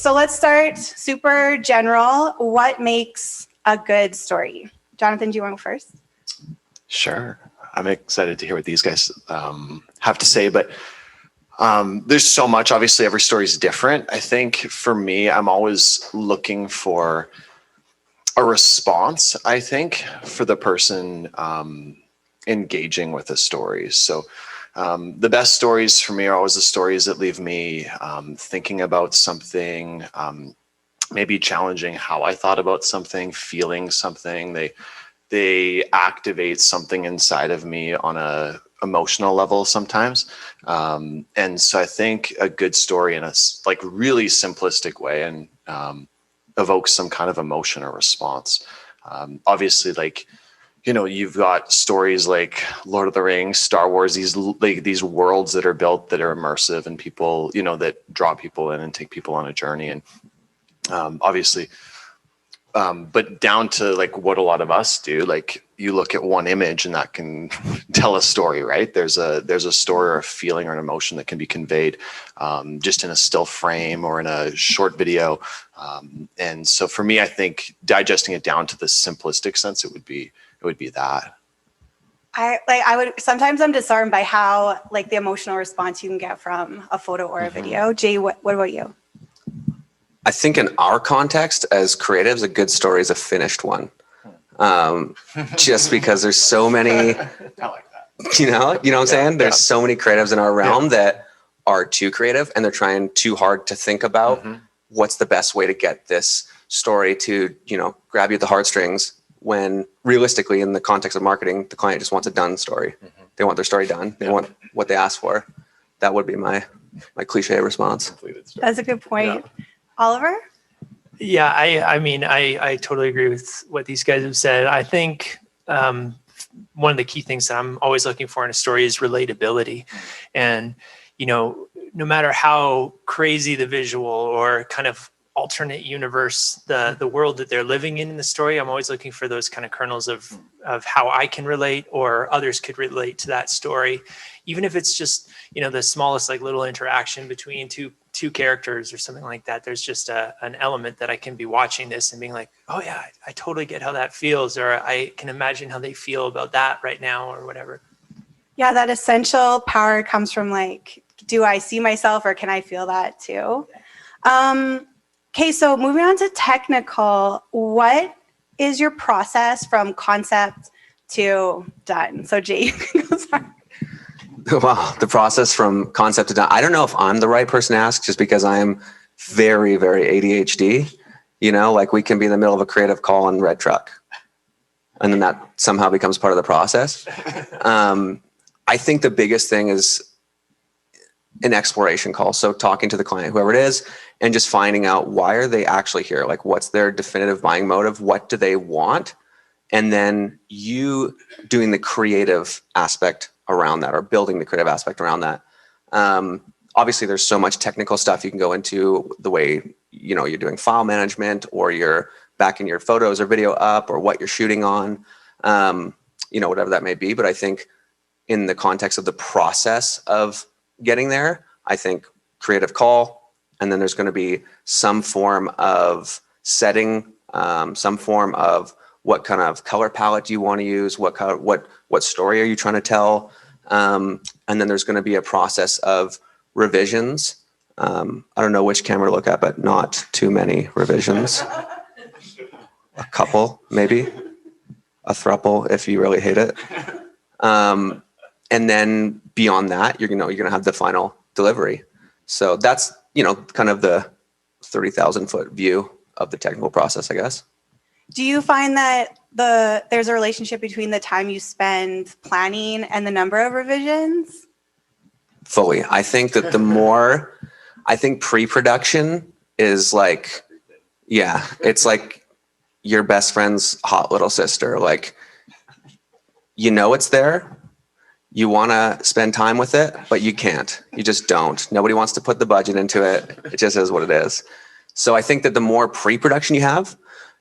so let's start super general. What makes a good story? Jonathan, do you want to go first? Sure. I'm excited to hear what these guys have to say, but there's so much. Obviously, every story is different. I think for me, I'm always looking for a response, I think, for the person engaging with the stories. So the best stories for me are always the stories that leave me thinking about something, maybe challenging how I thought about something, feeling something. They activate something inside of me on a emotional level sometimes. And so I think a good story in a like really simplistic way and evokes some kind of emotion or response. Obviously, like, you know, you've got stories like Lord of the Rings, Star Wars, these worlds that are built that are immersive and people, you know, that draw people in and take people on a journey. And obviously, but down to like what a lot of us do, like you look at one image and that can tell a story, right? There's a story or a feeling or an emotion that can be conveyed just in a still frame or in a short video. And so for me, I think digesting it down to the simplistic sense, it would be that. Sometimes I'm disarmed by how like the emotional response you can get from a photo or a video. Jay, what about you? I think in our context as creatives, a good story is a finished one. Just because there's so many, I like that. you know what I'm saying? There's so many creatives in our realm that are too creative and they're trying too hard to think about what's the best way to get this story to, you know, grab you at the heartstrings, when realistically in the context of marketing, the client just wants a done story. They want their story done. They want what they ask for. That would be my cliche response. That's a good point. Yeah. Oliver? Yeah, I mean, I totally agree with what these guys have said. I think one of the key things that I'm always looking for in a story is relatability. And, you know, no matter how crazy the visual or kind of alternate universe, the world that they're living in the story, I'm always looking for those kind of kernels of how I can relate or others could relate to that story. Even if it's just, you know, the smallest like little interaction between two characters or something like that, there's just an element that I can be watching this and being like, oh yeah, I totally get how that feels, or I can imagine how they feel about that right now or whatever. Yeah, that essential power comes from like, do I see myself or can I feel that too? Okay, so moving on to technical, what is your process from concept to done? So Jay, you can go start. Wow, the process from concept to done. I don't know if I'm the right person to ask just because I am very, very ADHD. You know, like we can be in the middle of a creative call on Red Truck and then that somehow becomes part of the process. I think the biggest thing is an exploration call. So talking to the client, whoever it is, and just finding out why are they actually here? Like what's their definitive buying motive? What do they want? And then you doing the creative aspect around that or building the creative aspect around that. Obviously there's so much technical stuff you can go into the way, you know, you're doing file management or you're backing your photos or video up or what you're shooting on, you know, whatever that may be. But I think in the context of the process of getting there, I think creative call, and then there's going to be some form of setting, some form of what kind of color palette do you want to use, what story are you trying to tell, and then there's going to be a process of revisions. I don't know which camera to look at, but not too many revisions. A couple, maybe. A throuple if you really hate it. And then beyond that, you're gonna have the final delivery. So that's, you know, kind of the 30,000 foot view of the technical process, I guess. Do you find that there's a relationship between the time you spend planning and the number of revisions? Fully. I think that I think pre-production is like, yeah, it's like your best friend's hot little sister. Like, you know it's there. You want to spend time with it, but you can't. You just don't. Nobody wants to put the budget into it. It just is what it is. So I think that the more pre-production you have,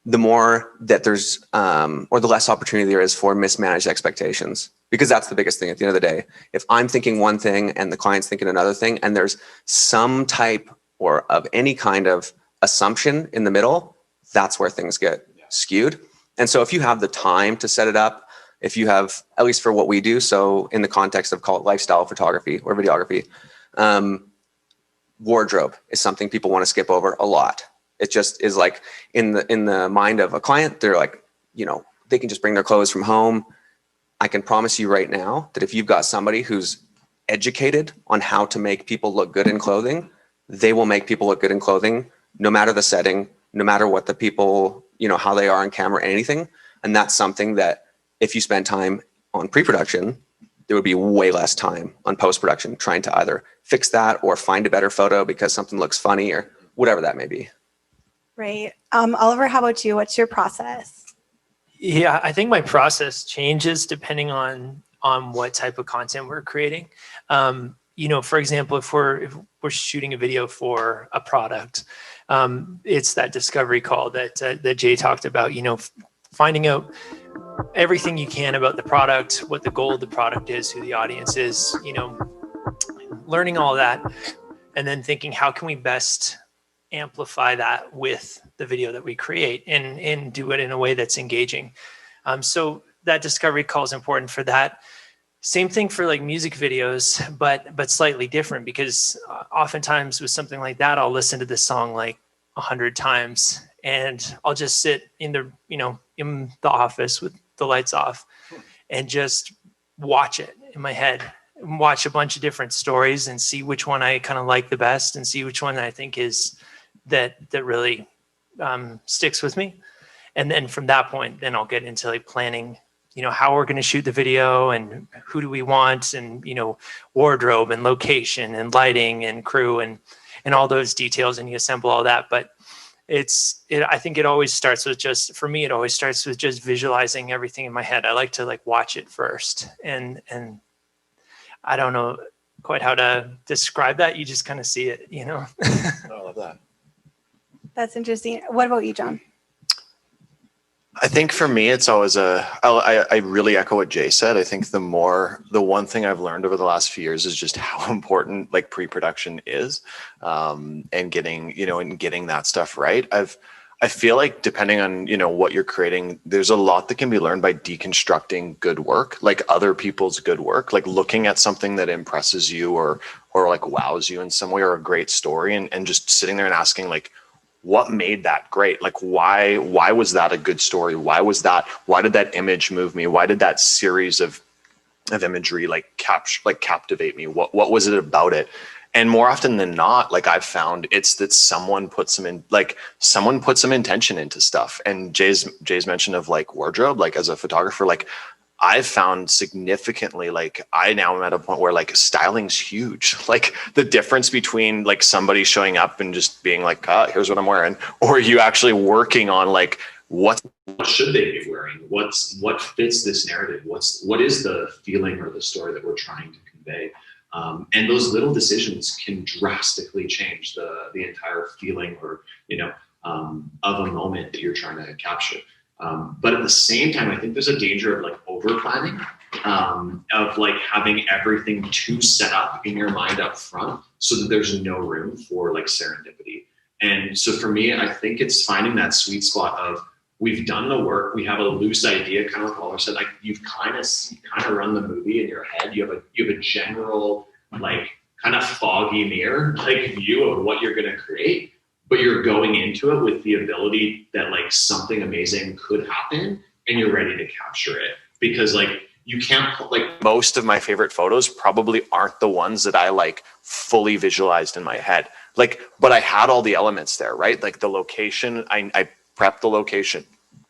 the more that there's, or the less opportunity there is for mismanaged expectations. Because that's the biggest thing at the end of the day. If I'm thinking one thing and the client's thinking another thing, and there's some type or of any kind of assumption in the middle, that's where things get skewed. And so if you have the time to set it up, if you have, at least for what we do, so in the context of call it lifestyle photography or videography, wardrobe is something people want to skip over a lot. It just is like in the mind of a client, they're like, you know, they can just bring their clothes from home. I can promise you right now that if you've got somebody who's educated on how to make people look good in clothing, they will make people look good in clothing, no matter the setting, no matter what the people, you know, how they are on camera, anything. And that's something that if you spend time on pre-production, there would be way less time on post-production trying to either fix that or find a better photo because something looks funny or whatever that may be. Right. Oliver, how about you? What's your process? Yeah, I think my process changes depending on what type of content we're creating. You know, for example, if we're shooting a video for a product, it's that discovery call that Jay talked about. You know, finding out everything you can about the product, what the goal of the product is, who the audience is. You know, learning all that, and then thinking how can we best amplify that with the video that we create and do it in a way that's engaging. So that discovery call is important for that. Same thing for like music videos, but slightly different, because oftentimes with something like that, I'll listen to this song like 100 times and I'll just sit in the, you know, in the office with the lights off and just watch it in my head, and watch a bunch of different stories and see which one I kind of like the best and see which one I think is that really sticks with me. And then from that point, then I'll get into like planning, you know, how we're going to shoot the video and who do we want, and, you know, wardrobe and location and lighting and crew and all those details, and you assemble all that. But I think it always starts with just, for me, it always starts with just visualizing everything in my head. I like to like watch it first, and I don't know quite how to describe that. You just kind of see it, you know. I love that. That's interesting. What about you, John? I think for me, it's always I really echo what Jay said. I think the one thing I've learned over the last few years is just how important like pre-production is, and getting that stuff right. I feel like depending on, you know, what you're creating, there's a lot that can be learned by deconstructing good work, like other people's good work, like looking at something that impresses you or like wows you in some way, or a great story, and just sitting there and asking like, what made that great? Like, why was that a good story? Why did that image move me? Why did that series of imagery like captivate me? What was it about it? And more often than not, like I've found, it's that someone put some intention into stuff. And Jay's mention of like wardrobe, like as a photographer, like I've found significantly, like I now am at a point where like styling's huge. Like the difference between like somebody showing up and just being like, here's what I'm wearing, or you actually working on like, what should they be wearing? What fits this narrative? What is the feeling or the story that we're trying to convey? And those little decisions can drastically change the entire feeling, or, you know, of a moment that you're trying to capture. But at the same time, I think there's a danger of like over planning, of like having everything too set up in your mind up front so that there's no room for like serendipity. And so for me, I think it's finding that sweet spot of, we've done the work, we have a loose idea, kind of like Oliver said, like you've kind of run the movie in your head. You have a general, like kind of foggy mirror, like view of what you're going to create. But you're going into it with the ability that like something amazing could happen, and you're ready to capture it. Because like you can't, like most of my favorite photos probably aren't the ones that I like fully visualized in my head. Like, but I had all the elements there, right? Like the location, I prepped the location.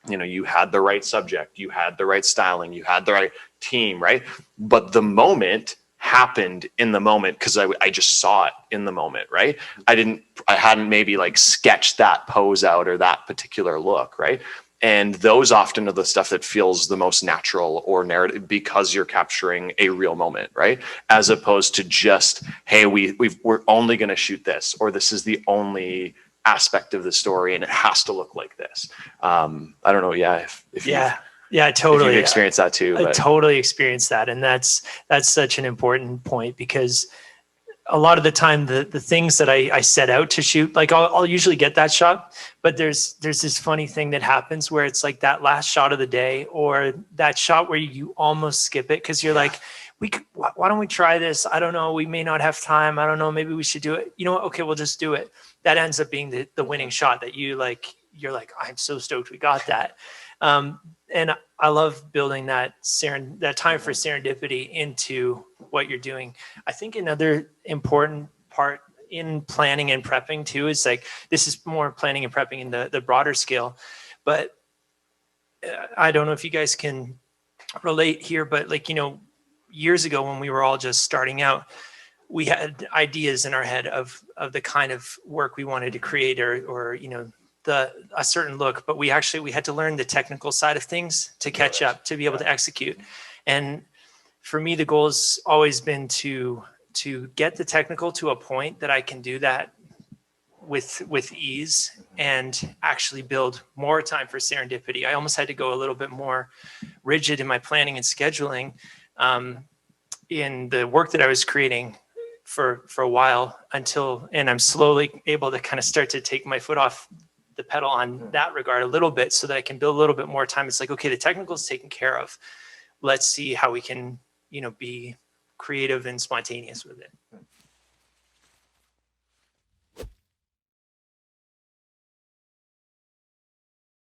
You know, you had the right subject, you had the right styling, you had the right team, right? But the moment happened in the moment because I just saw it in the moment, right? I hadn't maybe like sketched that pose out or that particular look, right? And those often are the stuff that feels the most natural or narrative, because you're capturing a real moment, right? As opposed to just, hey, we're only going to shoot this, or this is the only aspect of the story and it has to look like this. I don't know. Yeah. Yeah, totally. If you've experienced that too. I totally experienced that. And that's such an important point, because a lot of the time the things that I set out to shoot, like I'll usually get that shot, but there's this funny thing that happens where it's like that last shot of the day or that shot where you almost skip it because you're like, why don't we try this? I don't know. We may not have time. I don't know. Maybe we should do it. You know what? Okay, we'll just do it. That ends up being the winning shot that you're like, I'm so stoked we got that. And I love building that time for serendipity into what you're doing. I think another important part in planning and prepping too is like, this is more planning and prepping in the broader scale, but I don't know if you guys can relate here, but like, years ago when we were all just starting out, we had ideas in our head of the kind of work we wanted to create or a certain look, but we had to learn the technical side of things to catch up, to be able to execute. And for me, the goal has always been to get the technical to a point that I can do that with ease and actually build more time for serendipity. I almost had to go a little bit more rigid in my planning and scheduling in the work that I was creating for a while and I'm slowly able to kind of start to take my foot off the pedal on that regard a little bit so that I can build a little bit more time. It's like, okay, the technical is taken care of. Let's see how we can, be creative and spontaneous with it.